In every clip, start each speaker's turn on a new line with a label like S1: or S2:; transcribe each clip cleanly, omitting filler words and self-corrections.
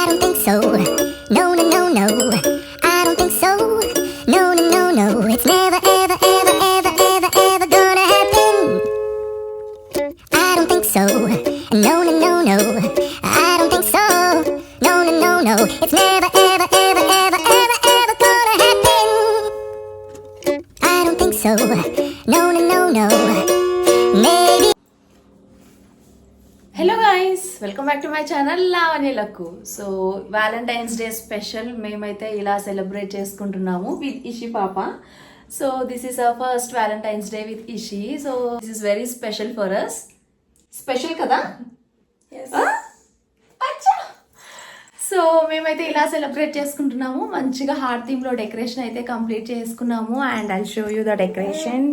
S1: don't think so. No, no, no, no. I don't think so. No, no, no, no. It's never, ever, ever, ever, ever, ever gonna happen. I don't think so. No, no, no, no. I don't think so. No, no, no, no. It's never, ever, ever, ever, ever, ever gonna happen. I don't think so. No, no, no, no. Maybe.
S2: Hello guys, welcome back to my channel Lavanya Lakku. So Valentine's Day special మేమైతే ఇలా celebrate చేసుకుంటున్నాము with Ishi పాప. So this is our first Valentine's Day with Ishi. So this is very special for us. Special కదా? So మేమైతే ఇలా celebrate చేసుకుంటున్నాము. మంచిగా heart theme లో డెకరేషన్ అయితే కంప్లీట్ చేసుకున్నాము. And I'll show you the decoration.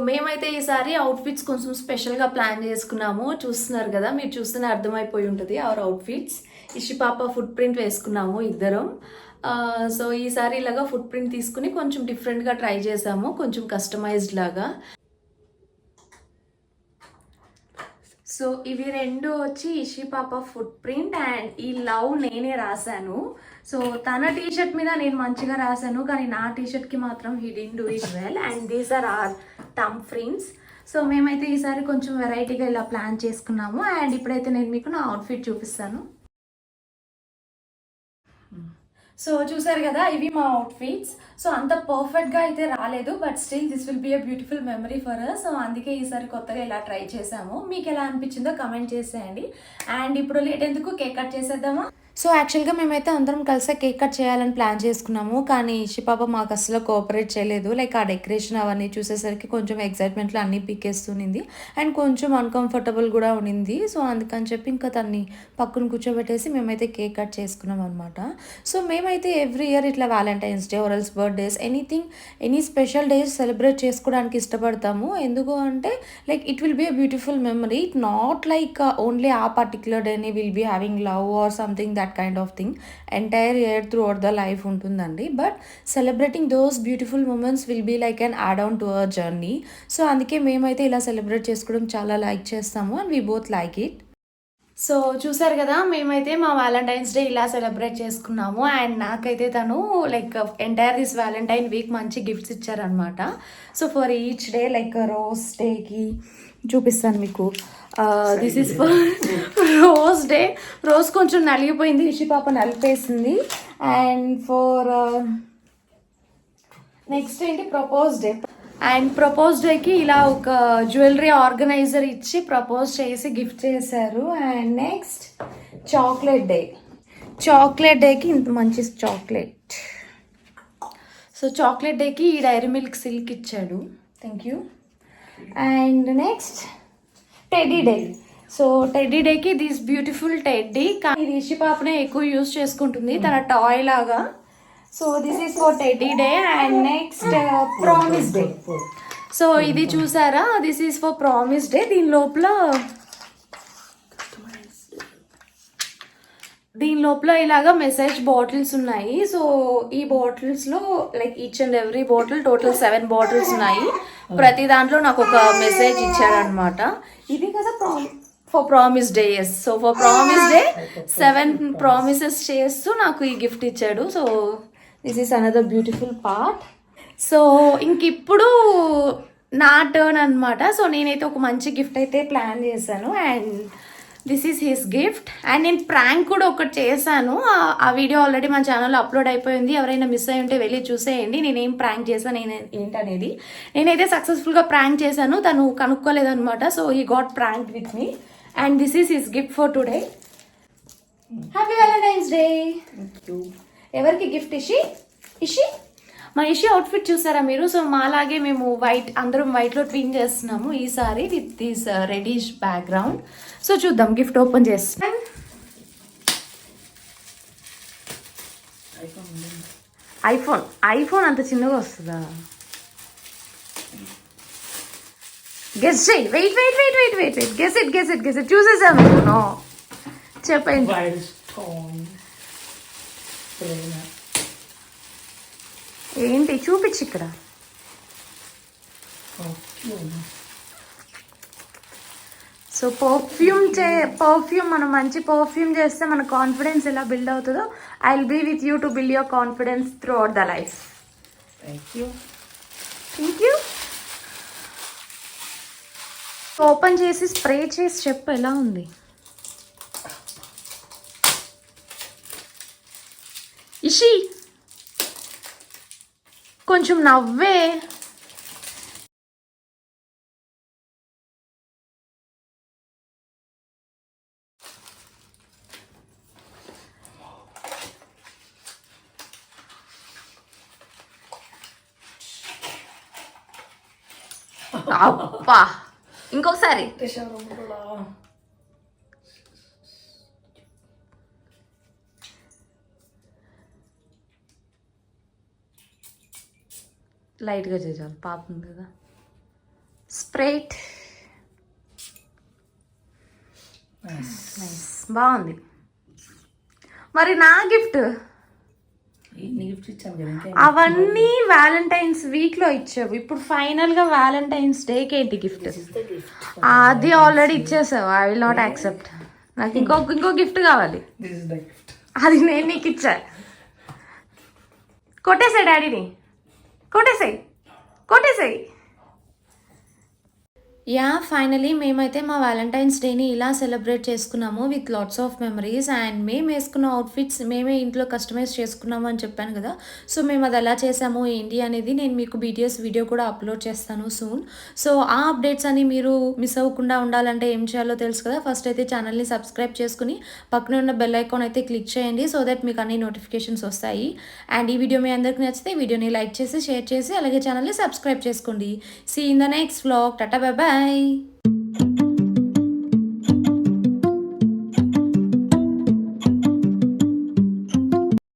S2: మేమైతే ఈసారి అవుట్ఫిట్స్ కొంచెం స్పెషల్గా ప్లాన్ చేసుకున్నాము. చూస్తున్నారు కదా, మీరు చూస్తేనే అర్థమైపోయి ఉంటుంది అవర్ అవుట్ఫిట్స్. ఇషి పాప ఫుట్ ప్రింట్ వేసుకున్నాము ఇద్దరం. సో ఈసారి ఇలాగా ఫుట్ ప్రింట్ తీసుకుని కొంచెం డిఫరెంట్గా ట్రై చేసాము, కొంచెం కస్టమైజ్డ్ లాగా. సో ఇవి రెండు వచ్చి ఇషి పాప ఫుట్ ప్రింట్ అండ్ ఈ లవ్ నేనే రాశాను. సో తన టీషర్ట్ మీద నేను మంచిగా రాశాను, కానీ నా టీషర్ట్కి మాత్రం he didn't do it well. And these are are thumb prints. So మేమైతే ఈసారి కొంచెం వెరైటీగా ఇలా ప్లాన్ చేసుకున్నాము. అండ్ ఇప్పుడైతే నేను మీకు నా అవుట్ఫిట్ చూపిస్తాను. సో చూసారు కదా, ఇవి మా అవుట్ఫిట్స్. సో అంత పర్ఫెక్ట్గా అయితే రాలేదు, but still this will be a beautiful memory for us. So అందుకే ఈసారి కొత్తగా ఇలా ట్రై చేసాము. మీకు ఎలా అనిపించిందో కమెంట్ చేసేయండి. అండ్ ఇప్పుడు లేట్ ఎందుకు, కేక్ కట్ చేసేద్దామా? సో యాక్చువల్గా మేమైతే అందరం కలిసి కేక్ కట్ చేయాలని ప్లాన్ చేసుకున్నాము, కానీ ఇషి పాప మాకు అసలు కోఆపరేట్ చేయలేదు. లైక్ ఆ డెకరేషన్ అవన్నీ చూసేసరికి కొంచెం ఎక్సైట్మెంట్లో అన్నీ పీకేస్తుంది అండ్ కొంచెం అన్కంఫర్టబుల్ కూడా ఉండింది. సో అందుకని చెప్పి ఇంకా తన్ని పక్కన కూర్చోబెట్టేసి మేమైతే కేక్ కట్ చేసుకున్నాం అనమాట. సో మేమైతే ఎవ్రీ ఇయర్ ఇట్లా Valentine's Day or else birthdays any special days celebrate చేసుకోవడానికి ఇష్టపడతాము. ఎందుకు అంటే like it will be a beautiful memory. It not like only a particular డేని will be having love or something that kind of thing. Entire year throughout the life ఉంటుందండి. But celebrating those beautiful moments will be like an add on to our journey. So అందుకే మేమైతే ఇలా celebrate చేసుకోవడం చాలా like చేస్తాము and we both like it. So చూసారు కదా, మేమైతే మా వ్యాలంటైన్స్ డే ఇలా సెలబ్రేట్ చేసుకున్నాము. అండ్ నాకైతే తను like entire this Valentine week మంచి గిఫ్ట్స్ ఇచ్చారనమాట. So for each day like rose డేకి చూపిస్తాను మీకు. This is for rose day. Rose కొంచెం నలిగిపోయింది, ఇషి పాప నలిపేసింది. అండ్ ఫర్ నెక్స్ట్ ఏంటి, ప్రపోజ్ డే. అండ్ ప్రపోజ్ డేకి ఇలా ఒక జ్యువెలరీ ఆర్గనైజర్ ఇచ్చి ప్రపోజ్ చేసి గిఫ్ట్ చేశారు. అండ్ నెక్స్ట్ చాక్లెట్ డేకి ఇంత మంచి చాక్లెట్. సో చాక్లెట్ డేకి ఈ డైరీ మిల్క్ సిల్క్ ఇచ్చాడు, thank you. And next teddy day. So teddy డేకి దిస్ బ్యూటిఫుల్ టెడ్డీ, కానీ ఇది ఇషి పాపనే ఎక్కువ యూజ్ చేసుకుంటుంది తన టాయ్ లాగా. So this is for Teddy Day. And next Promise Day. So ఇది చూసారా, this is for Promise Day. దీని లోపల ఇలాగా మెసేజ్ బాటిల్స్ ఉన్నాయి. సో ఈ బాటిల్స్లో like each and every bottle total 7 bottles ఉన్నాయి. ప్రతి దాంట్లో నాకు ఒక మెసేజ్ ఇచ్చాడనమాట. ఇది కదా for Promise Day. Yes, so for Promise Day 7 promises చేస్తూ నాకు ఈ గిఫ్ట్ ఇచ్చాడు. So this is another beautiful part. So ఇంకిప్పుడు నా టర్న్ అనమాట. సో నేనైతే ఒక మంచి గిఫ్ట్ అయితే ప్లాన్ చేశాను. And this is his gift. And నేను ప్రాంక్ కూడా ఒకటి చేశాను. ఆ వీడియో ఆల్రెడీ మన ఛానల్లో అప్లోడ్ అయిపోయింది. ఎవరైనా మిస్ అయి ఉంటే వెళ్ళి చూసేయండి నేనేం ప్రాంక్ చేశాను ఏంటనేది. నేనైతే సక్సెస్ఫుల్గా ప్రాంక్ చేశాను, తను కనుక్కోలేదనమాట. So he got prank with me and this is his gift for today. Happy Valentine's Day. ఎవరికి గిఫ్ట్? ఇషి మా ఇషి అవుట్ఫిట్ చూసారా మీరు? సో మాలాగే మేము అందరం వైట్లో ట్విన్ చేస్తున్నాము ఈసారి with this reddish background. So చూద్దాం, గిఫ్ట్ ఓపెన్ చేస్తాం. ఐఫోన్ అంత చిన్నగా వస్తుందా? గెస్ చేయి. వెయిట్ గెస్ ఇట్ చూసేసాము. నో చెప్పండి. ఏంటి చూపించి ఇక్కడ. సో పర్ఫ్యూమ్ మనం మంచి పర్ఫ్యూమ్ చేస్తే మన కాన్ఫిడెన్స్ ఎలా బిల్డ్ అవుతుందో, I will be with you to build your confidence throughout the life. Thank you. Open చేసి స్ప్రే చేసి చెప్పు ఎలా ఉంది. ఇషి కొంచెం నవ్వే. అబ్బా ఇంకొకసారి. లైట్గా చేయాలి, పాప ఉంది కదా. స్ప్రైట్ నైస్, బాగుంది. మరి నా గిఫ్ట్ అవన్నీ వ్యాలంటైన్స్ వీక్ లో ఇచ్చావు, ఇప్పుడు ఫైనల్ గా వ్యాలంటైన్స్ డేకి ఏంటి గిఫ్ట్? అది ఆల్రెడీ ఇచ్చేసావు. I will not accept. నాకు ఇంకో గిఫ్ట్ కావాలి. అది నేను నీకు ఇచ్చా. కొట్టేసా డాడీని, కొట్టేసాయి. యా ఫైనలీ మేమైతే మా వ్యాలంటైన్స్ డేని ఇలా సెలబ్రేట్ చేసుకున్నాము with lots of memories. And మేము వేసుకున్న అవుట్ఫిట్స్ మేమే ఇంట్లో కస్టమైజ్ చేసుకున్నాము అని చెప్పాను కదా. సో మేము అది ఎలా చేసాము ఏంటి అనేది నేను మీకు BTS వీడియో కూడా అప్లోడ్ చేస్తాను సూన్. సో ఆ అప్డేట్స్ అని మీరు మిస్ అవ్వకుండా ఉండాలంటే ఏం చేయాలో తెలుసు కదా. ఫస్ట్ అయితే ఛానల్ని సబ్స్క్రైబ్ చేసుకుని పక్కనే ఉన్న బెల్ ఐకాన్ అయితే క్లిక్ చేయండి, సో దట్ మీకు అన్ని నోటిఫికేషన్స్ వస్తాయి. అండ్ ఈ వీడియో మీ అందరికి నచ్చితే వీడియోని లైక్ చేసి షేర్ చేసి అలాగే ఛానల్ని సబ్స్క్రైబ్ చేసుకోండి. See in the next vlog. Tata bye bye.